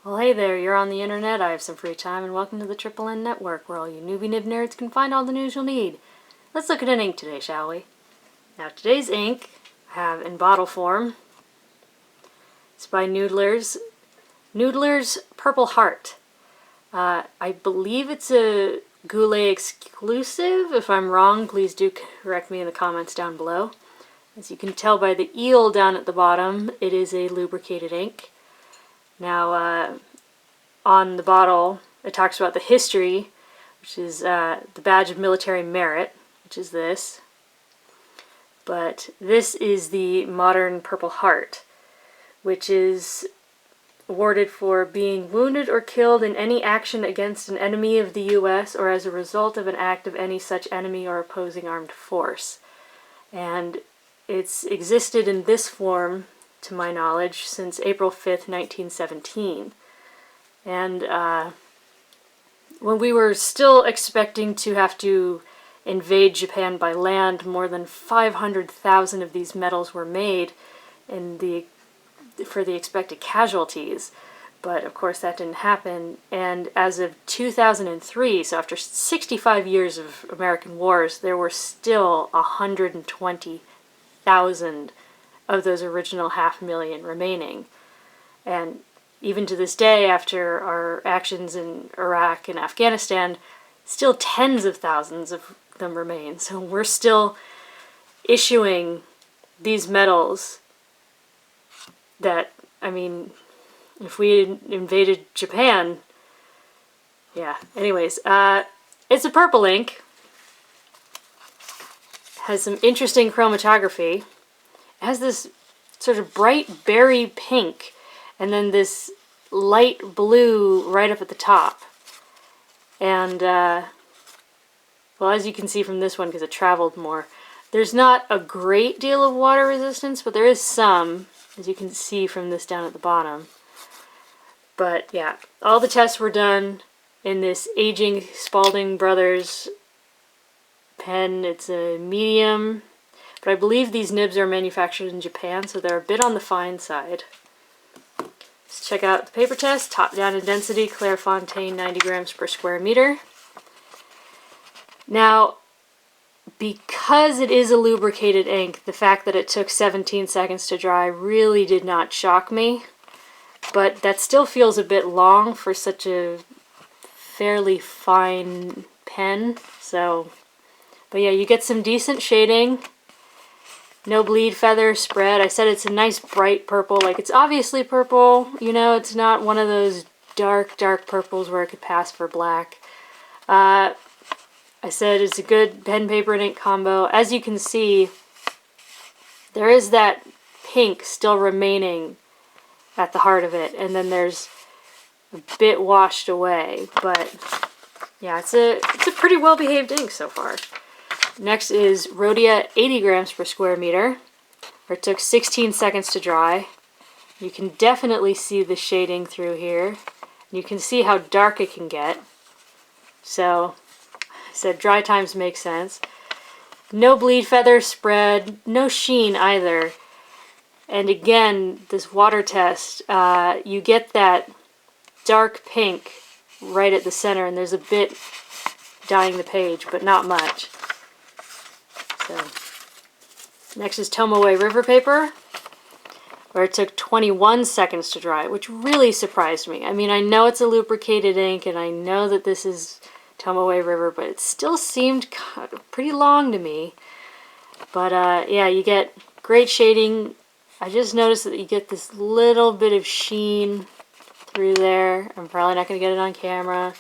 Well, hey there, you're on the internet, I have some free time, and welcome to the Triple N Network, where all you newbie nib nerds can find all the news you'll need. Let's look at an ink today, shall we? Now, today's ink I have in bottle form. It's by Noodler's Purple Heart. I believe it's a Goulet exclusive. If I'm wrong, please do correct me in the comments down below. As you can tell by the eel down at the bottom, it is a lubricated ink. Now, on the bottle, it talks about the history, which is the badge of military merit, which is this. But this is the modern Purple Heart, which is awarded for being wounded or killed in any action against an enemy of the U.S. or as a result of an act of any such enemy or opposing armed force. And it's existed in this form, to my knowledge, since April 5th, 1917. And when we were still expecting to have to invade Japan by land, more than 500,000 of these medals were made for the expected casualties. But of course that didn't happen. And as of 2003, so after 65 years of American wars, there were still 120,000 of those original 500,000 remaining. And even to this day, after our actions in Iraq and Afghanistan, still tens of thousands of them remain. So we're still issuing these medals that, I mean, if we had invaded Japan, yeah. Anyways, it's a purple ink. Has some interesting chromatography. It has this sort of bright berry pink and then this light blue right up at the top. And, well, as you can see from this one, because it traveled more, there's not a great deal of water resistance, but there is some, as you can see from this down at the bottom. But, yeah, all the tests were done in this aging Spalding Bros pen. It's a medium. But I believe these nibs are manufactured in Japan, so they're a bit on the fine side. Let's check out the paper test. Top down in density, Clairefontaine 90 grams per square meter. Now, because it is a lubricated ink, the fact that it took 17 seconds to dry really did not shock me. But that still feels a bit long for such a fairly fine pen. So, but yeah, you get some decent shading. No bleed feather spread. I said it's a nice bright purple. Like, it's obviously purple, you know, it's not one of those dark purples where it could pass for black. I said it's a good pen, paper, and ink combo. As you can see, there is that pink still remaining at the heart of it, and then there's a bit washed away. But yeah, it's a pretty well-behaved ink so far. Next is Rhodia 80 grams per square meter, where it took 16 seconds to dry. You can definitely see the shading through here. You can see how dark it can get. So, I said dry times make sense. No bleed feather spread, no sheen either. And again, this water test, you get that dark pink right at the center, and there's a bit dyeing the page, but not much. So, next is Tomoe River Paper, where it took 21 seconds to dry, which really surprised me. I mean, I know it's a lubricated ink, and I know that this is Tomoe River, but it still seemed pretty long to me. But, yeah, you get great shading. I just noticed that you get this little bit of sheen through there. I'm probably not going to get it on camera.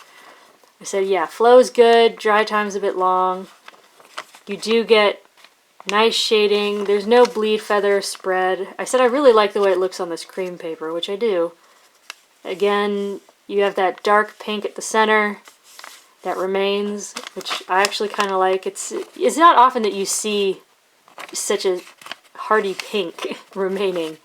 I said, yeah, flow's good, dry time's a bit long. You do get nice shading. There's no bleed feather spread. I said I really like the way it looks on this cream paper, which I do. Again, you have that dark pink at the center that remains, which I actually kind of like. It's not often that you see such a hearty pink remaining.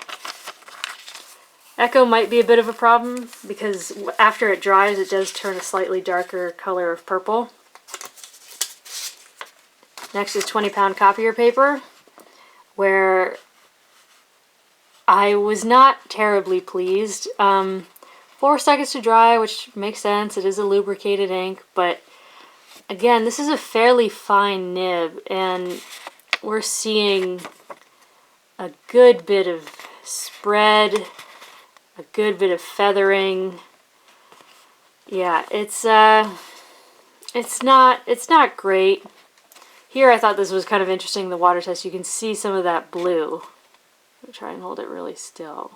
Echo might be a bit of a problem because after it dries, it does turn a slightly darker color of purple. Next is 20-pound copier paper, where I was not terribly pleased. 4 seconds to dry, which makes sense. It is a lubricated ink, but again, this is a fairly fine nib, and we're seeing a good bit of spread, a good bit of feathering. Yeah, it's not great. Here I thought this was kind of interesting, the water test. You can see some of that blue. I'll try and hold it really still.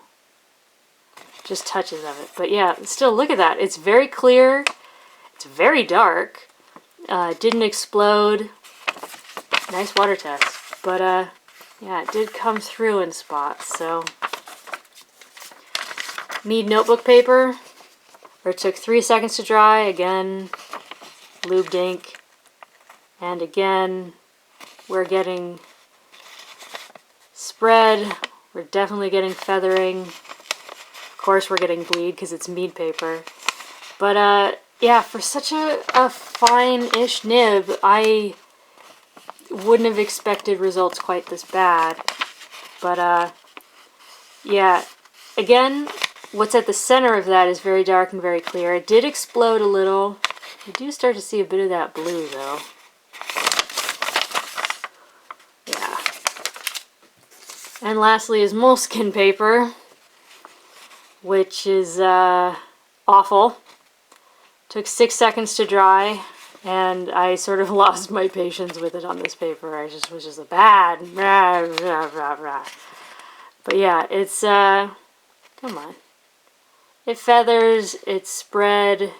Just touches of it. But yeah, still look at that. It's very clear. It's very dark. Didn't explode. Nice water test. But yeah, it did come through in spots. So Mead Notebook Paper, where it took 3 seconds to dry. Again, lubed ink. And again, we're getting spread. We're definitely getting feathering. Of course, we're getting bleed because it's Mead paper. But yeah, for such a fine-ish nib, I wouldn't have expected results quite this bad. But yeah, again, what's at the center of that is very dark and very clear. It did explode a little. You do start to see a bit of that blue, though. Yeah. And lastly is Moleskin Paper, which is awful. Took 6 seconds to dry, and I sort of lost my patience with it on this paper. I just was just a bad. Rah, rah, rah, rah. But yeah, it's come on. It feathers, it's spread.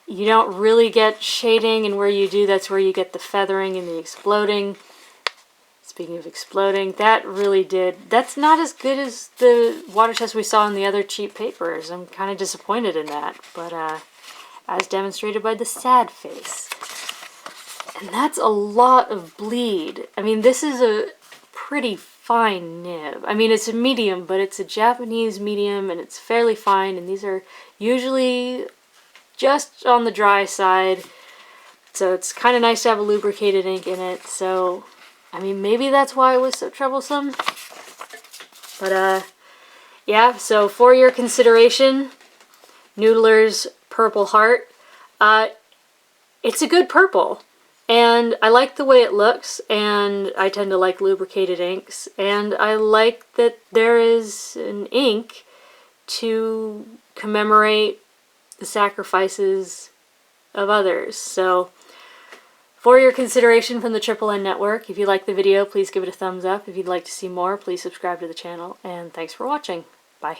You don't really get shading, and where you do, that's where you get the feathering and the exploding. Speaking of exploding, that really did. That's not as good as the water test we saw in the other cheap papers. I'm kind of disappointed in that, but as demonstrated by the sad face. And that's a lot of bleed. I mean, this is a pretty fine nib. I mean, it's a medium, but it's a Japanese medium, and it's fairly fine, and these are usually just on the dry side. So it's kind of nice to have a lubricated ink in it. So, I mean, maybe that's why it was so troublesome. But, yeah, so for your consideration, Noodler's Purple Heart. It's a good purple. And I like the way it looks, and I tend to like lubricated inks, and I like that there is an ink to commemorate the sacrifices of others. So, for your consideration from the Triple N Network, if you liked the video, please give it a thumbs up. If you'd like to see more, please subscribe to the channel, and thanks for watching. Bye.